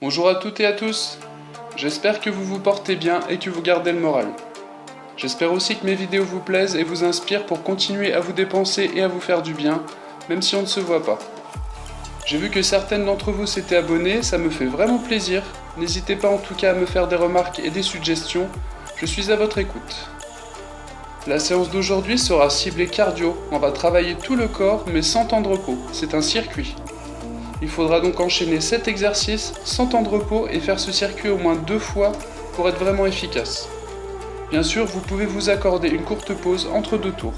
Bonjour à toutes et à tous, j'espère que vous vous portez bien et que vous gardez le moral. J'espère aussi que mes vidéos vous plaisent et vous inspirent pour continuer à vous dépenser et à vous faire du bien, même si on ne se voit pas. J'ai vu que certaines d'entre vous s'étaient abonnées, ça me fait vraiment plaisir. N'hésitez pas en tout cas à me faire des remarques et des suggestions, je suis à votre écoute. La séance d'aujourd'hui sera ciblée cardio, on va travailler tout le corps mais sans temps de repos, c'est un circuit. Il faudra donc enchaîner 7 exercices sans temps de repos et faire ce circuit au moins 2 fois pour être vraiment efficace. Bien sûr, vous pouvez vous accorder une courte pause entre 2 tours.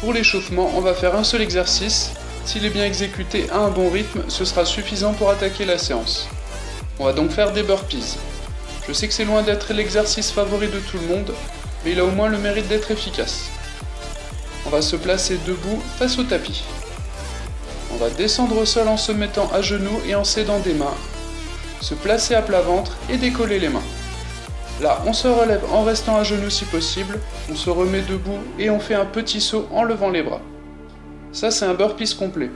Pour l'échauffement, on va faire un seul exercice. S'il est bien exécuté à un bon rythme, ce sera suffisant pour attaquer la séance. On va donc faire des burpees. Je sais que c'est loin d'être l'exercice favori de tout le monde, mais il a au moins le mérite d'être efficace. On va se placer debout face au tapis. On va descendre au sol en se mettant à genoux et en s'aidant des mains. Se placer à plat ventre et décoller les mains. Là, on se relève en restant à genoux si possible, on se remet debout et on fait un petit saut en levant les bras. Ça, c'est un burpees complet.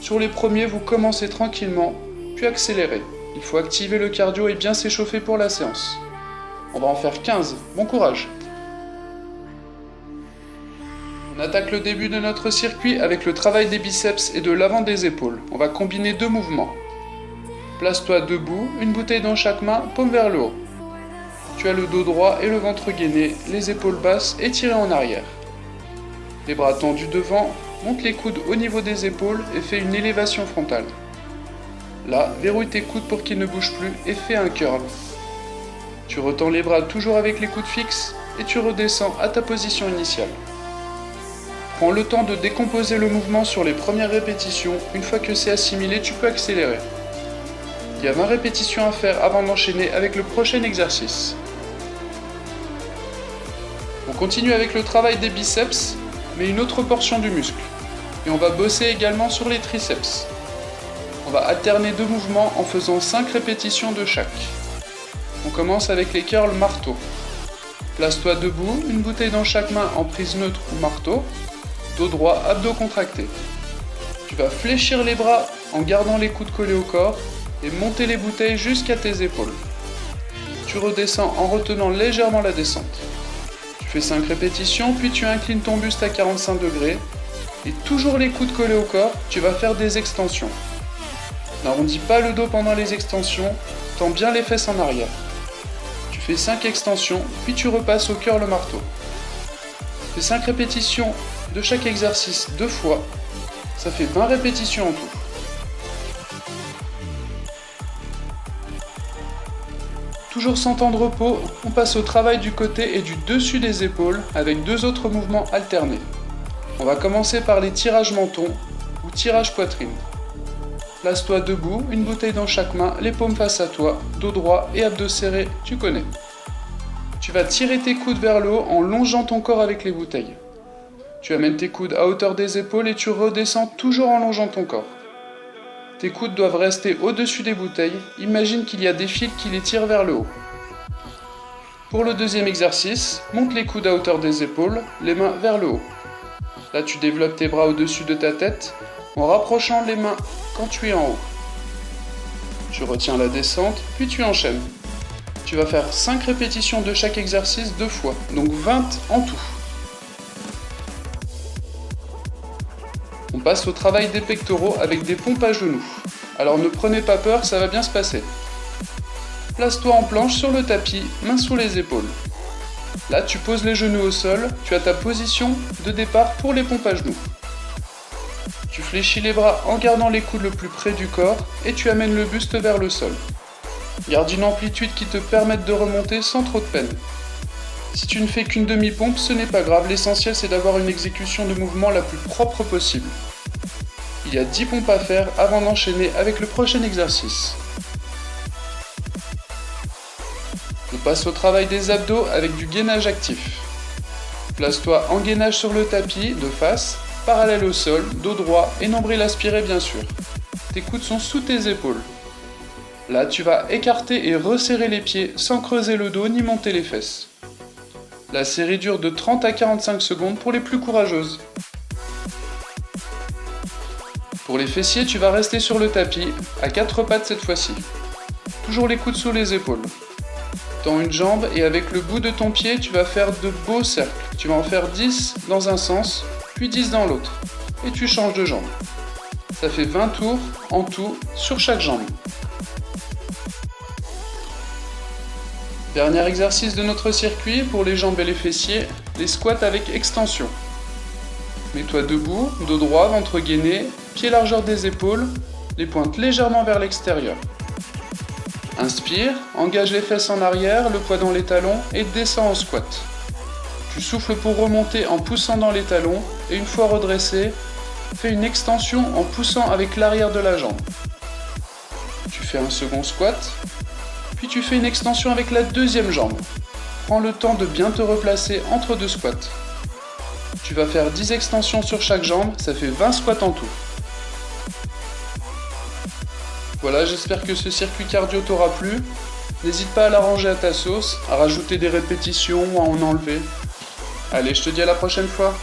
Sur les premiers, vous commencez tranquillement, puis accélérez. Il faut activer le cardio et bien s'échauffer pour la séance. On va en faire 15, bon courage. On attaque le début de notre circuit avec le travail des biceps et de l'avant des épaules. On va combiner 2 mouvements. Place-toi debout, une bouteille dans chaque main, paume vers le haut. Tu as le dos droit et le ventre gainé, les épaules basses et tirées en arrière. Les bras tendus devant, monte les coudes au niveau des épaules et fais une élévation frontale. Là, verrouille tes coudes pour qu'ils ne bougent plus et fais un curl. Tu retends les bras toujours avec les coudes fixes et tu redescends à ta position initiale. Prends le temps de décomposer le mouvement sur les premières répétitions, une fois que c'est assimilé, tu peux accélérer. Il y a 20 répétitions à faire avant d'enchaîner avec le prochain exercice. On continue avec le travail des biceps, mais une autre portion du muscle. Et on va bosser également sur les triceps. On va alterner 2 mouvements en faisant 5 répétitions de chaque. On commence avec les curls marteau. Place-toi debout, une bouteille dans chaque main en prise neutre ou marteau. Dos droit, abdos contractés. Tu vas fléchir les bras en gardant les coudes collés au corps et monter les bouteilles jusqu'à tes épaules. Tu redescends en retenant légèrement la descente. Tu fais 5 répétitions, puis tu inclines ton buste à 45 degrés et toujours les coudes collés au corps, tu vas faire des extensions. N'arrondis pas le dos pendant les extensions, tends bien les fesses en arrière. Tu fais 5 extensions, puis tu repasses au curl marteau. Fais 5 répétitions de chaque exercice 2 fois, ça fait 20 répétitions en tout. Toujours sans temps de repos, on passe au travail du côté et du dessus des épaules avec 2 autres mouvements alternés. On va commencer par les tirages menton ou tirage poitrine. Place-toi debout, une bouteille dans chaque main, les paumes face à toi, dos droit et abdos serrés, tu connais. Tu vas tirer tes coudes vers le haut en longeant ton corps avec les bouteilles. Tu amènes tes coudes à hauteur des épaules et tu redescends toujours en longeant ton corps. Tes coudes doivent rester au-dessus des bouteilles, imagine qu'il y a des fils qui les tirent vers le haut. Pour le deuxième exercice, monte les coudes à hauteur des épaules, les mains vers le haut. Là tu développes tes bras au-dessus de ta tête, en rapprochant les mains quand tu es en haut. Tu retiens la descente, puis tu enchaînes. Tu vas faire 5 répétitions de chaque exercice 2 fois, donc 20 en tout. On passe au travail des pectoraux avec des pompes à genoux. Alors ne prenez pas peur, ça va bien se passer. Place-toi en planche sur le tapis, mains sous les épaules. Là, tu poses les genoux au sol, tu as ta position de départ pour les pompes à genoux. Tu fléchis les bras en gardant les coudes le plus près du corps et tu amènes le buste vers le sol. Garde une amplitude qui te permette de remonter sans trop de peine. Si tu ne fais qu'une demi-pompe, ce n'est pas grave, l'essentiel c'est d'avoir une exécution de mouvement la plus propre possible. Il y a 10 pompes à faire avant d'enchaîner avec le prochain exercice. On passe au travail des abdos avec du gainage actif. Place-toi en gainage sur le tapis, de face, parallèle au sol, dos droit et nombril aspiré bien sûr. Tes coudes sont sous tes épaules. Là, tu vas écarter et resserrer les pieds sans creuser le dos ni monter les fesses. La série dure de 30 à 45 secondes pour les plus courageuses. Pour les fessiers, tu vas rester sur le tapis, à 4 pattes cette fois-ci. Toujours les coudes sous les épaules. Tends une jambe et avec le bout de ton pied, tu vas faire de beaux cercles. Tu vas en faire 10 dans un sens, puis 10 dans l'autre. Et tu changes de jambe. Ça fait 20 tours en tout sur chaque jambe. Dernier exercice de notre circuit pour les jambes et les fessiers, les squats avec extension. Mets-toi debout, dos droit, ventre gainé, pieds largeur des épaules, les pointes légèrement vers l'extérieur. Inspire, engage les fesses en arrière, le poids dans les talons et descends en squat. Tu souffles pour remonter en poussant dans les talons et une fois redressé, fais une extension en poussant avec l'arrière de la jambe. Tu fais un second squat, puis tu fais une extension avec la deuxième jambe. Prends le temps de bien te replacer entre deux squats. Tu vas faire 10 extensions sur chaque jambe, ça fait 20 squats en tout. Voilà, j'espère que ce circuit cardio t'aura plu. N'hésite pas à l'arranger à ta sauce, à rajouter des répétitions ou à en enlever. Allez, je te dis à la prochaine fois.